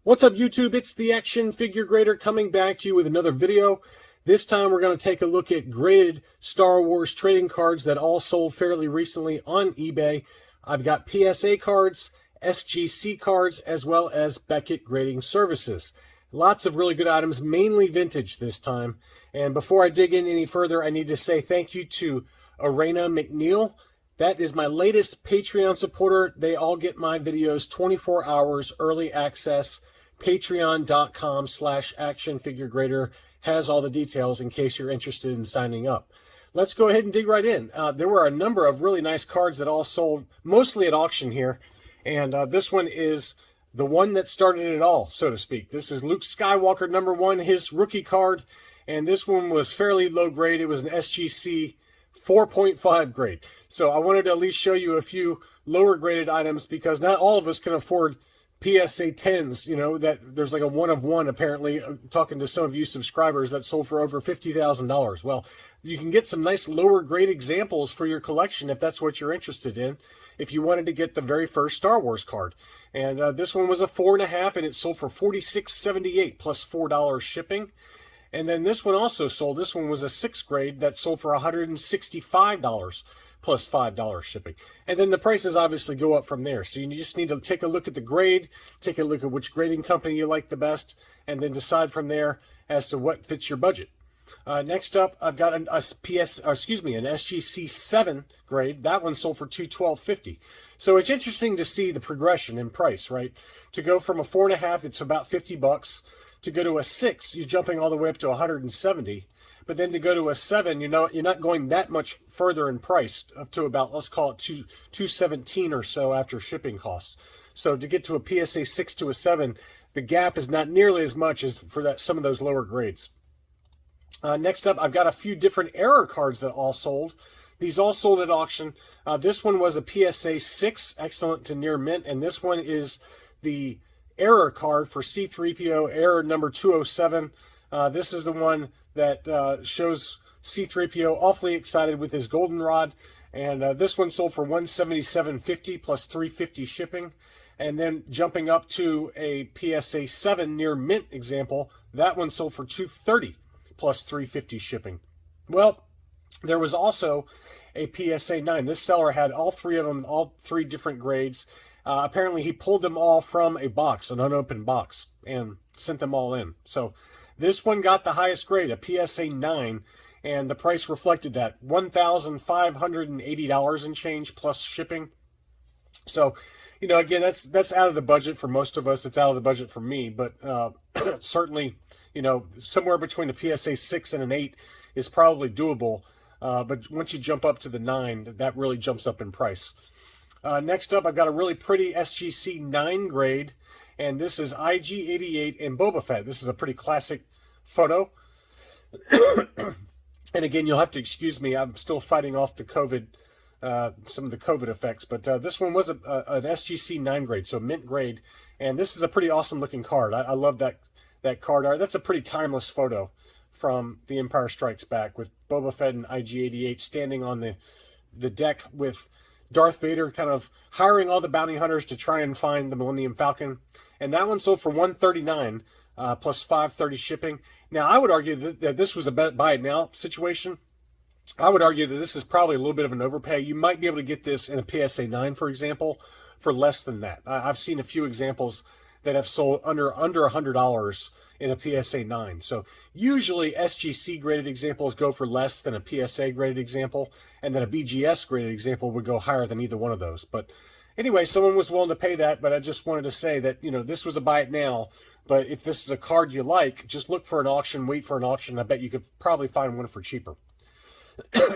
What's up, YouTube? It's the Action Figure Grader coming back to you with another video. This time we're going to take a look at graded Star Wars trading cards that all sold fairly recently on eBay. I've got PSA cards, SGC cards, as well as Beckett Grading Services. Lots of really good items, mainly vintage this time. And before I dig in any further, I need to say thank you to Arena McNeil. That is my latest Patreon supporter. They all get my videos 24 hours early access. Patreon.com/actionfiguregrader has all the details in case you're interested in signing up. Let's go ahead and dig right in. There were a number of really nice cards that all sold, mostly at auction here. And this one is the one that started it all, so to speak. This is Luke Skywalker #1, his rookie card. And this one was fairly low grade. It was an SGC 4.5 grade. So I wanted to at least show you a few lower graded items because not all of us can afford PSA 10s, you know, that there's like a one of one, apparently, talking to some of you subscribers that sold for over $50,000. Well, you can get some nice lower grade examples for your collection if that's what you're interested in, if you wanted to get the very first Star Wars card. And this one was a 4.5 and it sold for $46.78 plus $4 shipping. And then this one also sold. This one was a 6th grade that sold for $165 plus $5 shipping. And then the prices obviously go up from there. So you just need to take a look at the grade, take a look at which grading company you like the best, and then decide from there as to what fits your budget. Next up, I've got an SGC 7 grade. That one sold for $212.50. So it's interesting to see the progression in price, right? To go from a 4.5, it's about $50. To go to a 6, you're jumping all the way up to 170. But then to go to a 7, you're not going that much further in price, up to about, let's call it 217 or so after shipping costs. So to get to a PSA 6 to a 7, the gap is not nearly as much as for some of those lower grades. Next up, I've got a few different error cards that all sold. These all sold at auction. This one was a PSA 6, excellent to near mint, and this one is the error card for C-3PO, error number 207. This is the one that shows C-3PO awfully excited with his goldenrod, and this one sold for $177.50 plus $350 shipping. And then jumping up to a PSA 7 near mint example, that one sold for $230 plus $350 shipping. Well, there was also a PSA 9. This seller had all three of them, all three different grades. Apparently he pulled them all from a box, an unopened box, and sent them all in. So this one got the highest grade, a PSA 9, and the price reflected that, $1,580 and change plus shipping. So, you know, again, that's out of the budget for most of us. It's out of the budget for me, but certainly, you know, somewhere between a PSA 6 and an 8 is probably doable. But once you jump up to the 9, that really jumps up in price. Next up, I've got a really pretty SGC 9 grade, and this is IG-88 and Boba Fett. This is a pretty classic photo. And again, you'll have to excuse me. I'm still fighting off the COVID, some of the COVID effects. But this one was an SGC 9 grade, so mint grade. And this is a pretty awesome looking card. I love that card art. That's a pretty timeless photo from The Empire Strikes Back with Boba Fett and IG-88 standing on the deck with Darth Vader kind of hiring all the bounty hunters to try and find the Millennium Falcon. And that one sold for $139 plus $530 shipping. Now, I would argue that this was a buy it now situation. I would argue that this is probably a little bit of an overpay. You might be able to get this in a PSA 9, for example, for less than that. I've seen a few examples that have sold under $100 in a PSA 9. So usually SGC graded examples go for less than a PSA graded example, and then a BGS graded example would go higher than either one of those. But anyway, someone was willing to pay that, but I just wanted to say that, you know, this was a buy it now, but if this is a card you like, just look for an auction, wait for an auction. I bet you could probably find one for cheaper.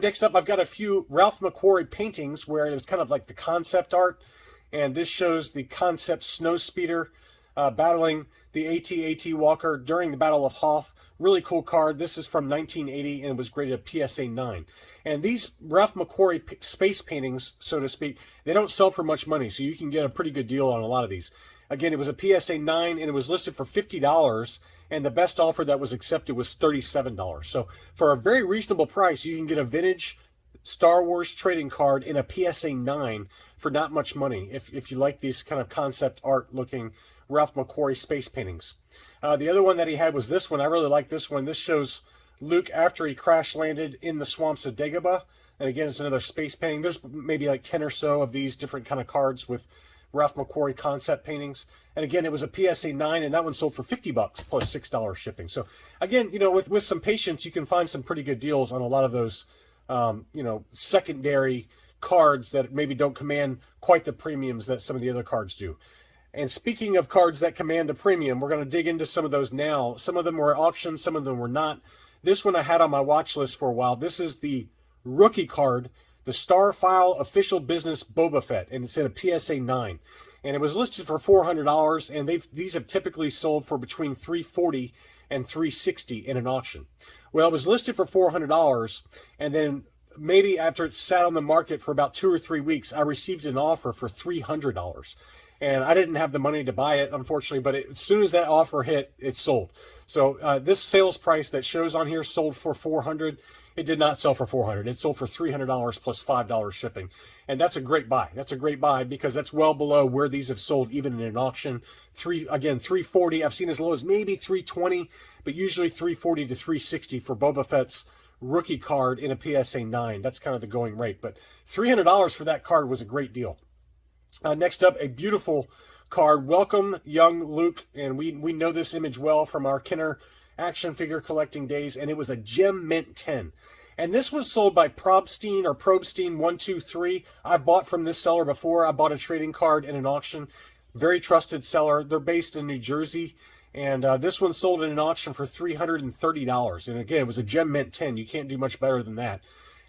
Next up, I've got a few Ralph McQuarrie paintings where it's kind of like the concept art, and this shows the concept snowspeeder battling the AT-AT Walker during the Battle of Hoth. Really cool card. This is from 1980 and it was graded a PSA 9. And these Ralph McQuarrie space paintings, so to speak, they don't sell for much money, so you can get a pretty good deal on a lot of these. Again, it was a PSA 9 and it was listed for $50, and the best offer that was accepted was $37. So for a very reasonable price, you can get a vintage Star Wars trading card in a PSA 9 for not much money if you like these kind of concept art looking Ralph McQuarrie space paintings. The other one that he had was this one. I really like this one. This shows Luke after he crash landed in the swamps of Dagobah. And again, it's another space painting. There's maybe like 10 or so of these different kind of cards with Ralph McQuarrie concept paintings. And again, it was a PSA 9, and that one sold for $50 plus $6 shipping. So again, you know, with some patience, you can find some pretty good deals on a lot of those, you know, secondary cards that maybe don't command quite the premiums that some of the other cards do. And speaking of cards that command a premium, we're going to dig into some of those now. Some of them were auctioned, some of them were not. This one I had on my watch list for a while. This is the rookie card, the Starfile Official Business Boba Fett, and it's in a PSA 9. And it was listed for $400, and these have typically sold for between $340 and $360 in an auction. Well, it was listed for $400, and then maybe after it sat on the market for about 2 or 3 weeks, I received an offer for $300. And I didn't have the money to buy it, unfortunately, but as soon as that offer hit, it sold. So this sales price that shows on here sold for $400. It did not sell for $400. It sold for $300 plus $5 shipping. And that's a great buy. That's a great buy because that's well below where these have sold even in an auction. Again, $340. I've seen as low as maybe $320, but usually $340 to $360 for Boba Fett's rookie card in a PSA 9. That's kind of the going rate. But $300 for that card was a great deal. Next up, a beautiful card. Welcome, young Luke. And we know this image well from our Kenner action figure collecting days. And it was a Gem Mint 10. And this was sold by Probstein or Probstein 123. I've bought from this seller before. I bought a trading card in an auction. Very trusted seller. They're based in New Jersey. And this one sold in an auction for $330. And again, it was a Gem Mint 10. You can't do much better than that.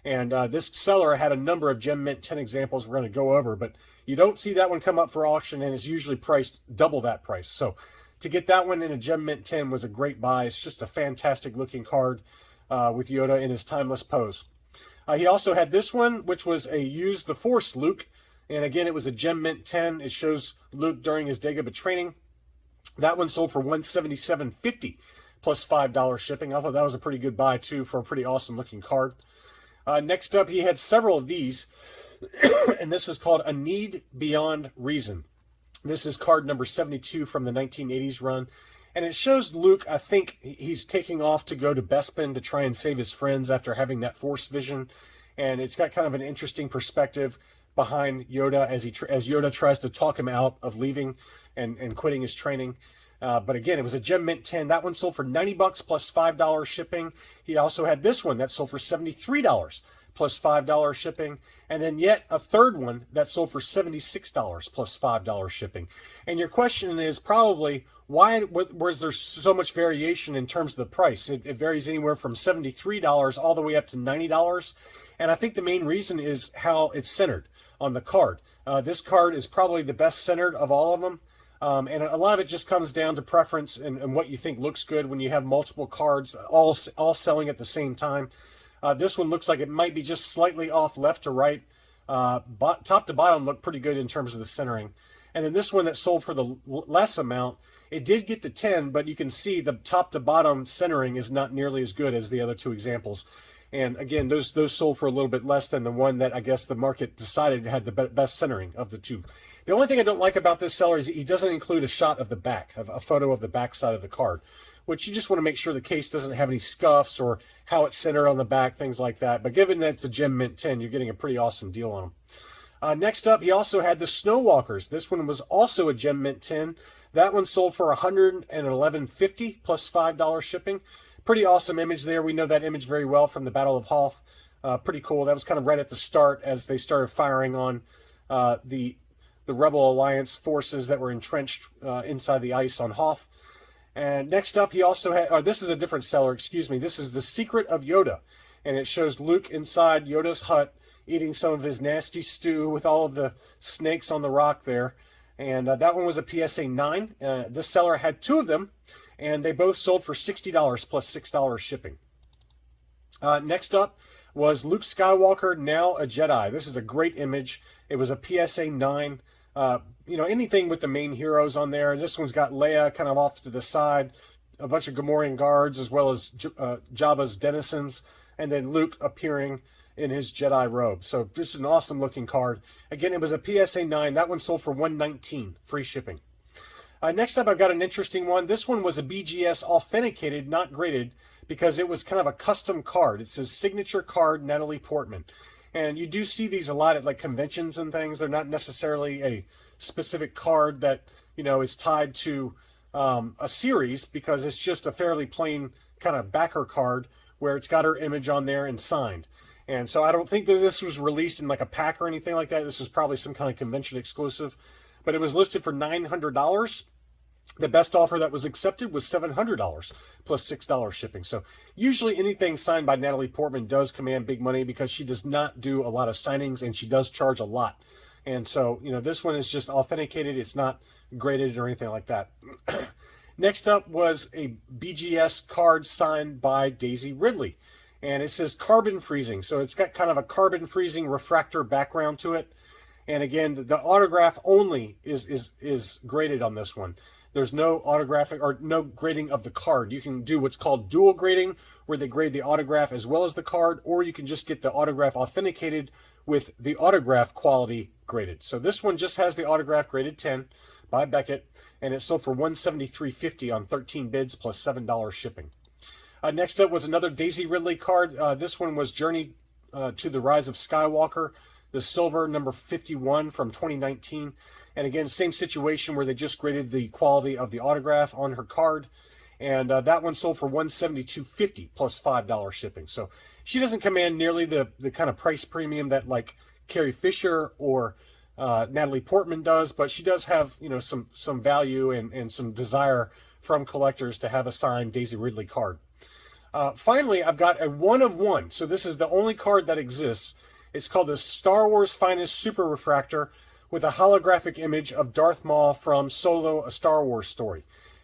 And this seller had a number of Gem Mint 10 examples we're going to go over, but you don't see that one come up for auction, and it's usually priced double that price. So to get that one in a Gem Mint 10 was a great buy. It's just a fantastic looking card with Yoda in his timeless pose. He also had this one, which was a Use the Force Luke. And again, it was a Gem Mint 10. It shows Luke during his Dagobah training. That one sold for $177.50 plus $5 shipping. I thought that was a pretty good buy, too, for a pretty awesome looking card. Next up, he had several of these, and this is called A Need Beyond Reason. This is card number 72 from the 1980s run, and it shows Luke, I think he's taking off to go to Bespin to try and save his friends after having that Force vision, and it's got kind of an interesting perspective behind Yoda as Yoda tries to talk him out of leaving and quitting his training. But again, it was a Gem Mint 10. That one sold for $90 plus $5 shipping. He also had this one that sold for $73 plus $5 shipping. And then yet a third one that sold for $76 plus $5 shipping. And your question is probably, why was there so much variation in terms of the price? It varies anywhere from $73 all the way up to $90. And I think the main reason is how it's centered on the card. This card is probably the best centered of all of them. And a lot of it just comes down to preference and what you think looks good when you have multiple cards all selling at the same time. This one looks like it might be just slightly off left to right. Top to bottom look pretty good in terms of the centering. And then this one that sold for the less amount, it did get the 10, but you can see the top to bottom centering is not nearly as good as the other two examples. And again, those sold for a little bit less than the one that I guess the market decided had the best centering of the two. The only thing I don't like about this seller is he doesn't include a shot of the back, a photo of the back side of the card, which you just want to make sure the case doesn't have any scuffs or how it's centered on the back, things like that. But given that it's a Gem Mint 10, you're getting a pretty awesome deal on them. Next up, he also had the Snowwalkers. This one was also a Gem Mint 10. That one sold for $111.50 plus $5 shipping. Pretty awesome image there. We know that image very well from the Battle of Hoth. Pretty cool. That was kind of right at the start as they started firing on the Rebel Alliance forces that were entrenched inside the ice on Hoth. And next up, he also had, this is a different seller, excuse me. This is The Secret of Yoda. And it shows Luke inside Yoda's hut eating some of his nasty stew with all of the snakes on the rock there. And that one was a PSA 9. This seller had two of them, and they both sold for $60 plus $6 shipping. Next up was Luke Skywalker, Now a Jedi. This is a great image. It was a PSA 9. Anything with the main heroes on there. This one's got Leia kind of off to the side, a bunch of Gamorrean guards, as well as Jabba's denizens, and then Luke appearing in his Jedi robe. So just an awesome looking card. Again, it was a PSA 9. That one sold for $119, free shipping. Next up, I've got an interesting one. This one was a BGS authenticated, not graded, because it was kind of a custom card. It says signature card, Natalie Portman. And you do see these a lot at like conventions and things. They're not necessarily a specific card that, you know, is tied to a series, because it's just a fairly plain kind of backer card where it's got her image on there and signed. And so I don't think that this was released in like a pack or anything like that. This was probably some kind of convention exclusive, but it was listed for $900. The best offer that was accepted was $700 plus $6 shipping. So usually anything signed by Natalie Portman does command big money, because she does not do a lot of signings and she does charge a lot. And so, you know, this one is just authenticated. It's not graded or anything like that. Next up was a BGS card signed by Daisy Ridley. And it says carbon freezing. So it's got kind of a carbon freezing refractor background to it. And again, the autograph only is graded on this one. There's no autographing or no grading of the card. You can do what's called dual grading, where they grade the autograph as well as the card, or you can just get the autograph authenticated with the autograph quality graded. So this one just has the autograph graded 10 by Beckett, and it sold for $173.50 on 13 bids plus $7 shipping. Next up was another Daisy Ridley card. This one was Journey to the Rise of Skywalker, the silver, number 51 from 2019. And again, same situation where they just graded the quality of the autograph on her card. And that one sold for $172.50 plus $5 shipping. So she doesn't command nearly the kind of price premium that like Carrie Fisher or Natalie Portman does, but she does have, you know, some value and some desire from collectors to have a signed Daisy Ridley card. Finally, I've got a one of one. So this is the only card that exists. It's called the Star Wars Finest Super Refractor, with a holographic image of Darth Maul from Solo, A Star Wars Story.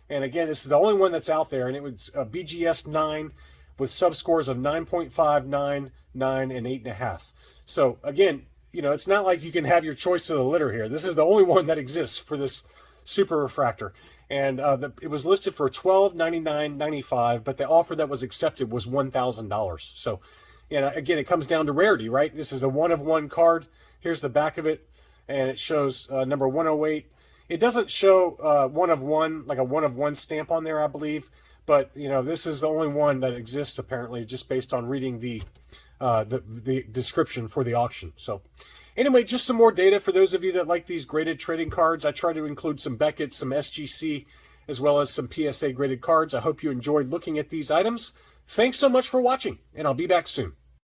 And again, this is the only one that's out there, and it was a BGS 9 with subscores of 9.5, 9, 9, and 8.5. So again, you know, it's not like you can have your choice of the litter here. This is the only one that exists for this Super Refractor. And it was listed for $1299.95, but the offer that was accepted was $1,000. So, you know, again, it comes down to rarity, right? This is a one-of-one card. Here's the back of it, and it shows number 108. It doesn't show one of one, like a one-of-one stamp on there, I believe. But, you know, this is the only one that exists, apparently, just based on reading the description for the auction. So anyway, just some more data for those of you that like these graded trading cards. I try to include some Beckett, some SGC, as well as some PSA graded cards. I hope you enjoyed looking at these items. Thanks so much for watching, and I'll be back soon.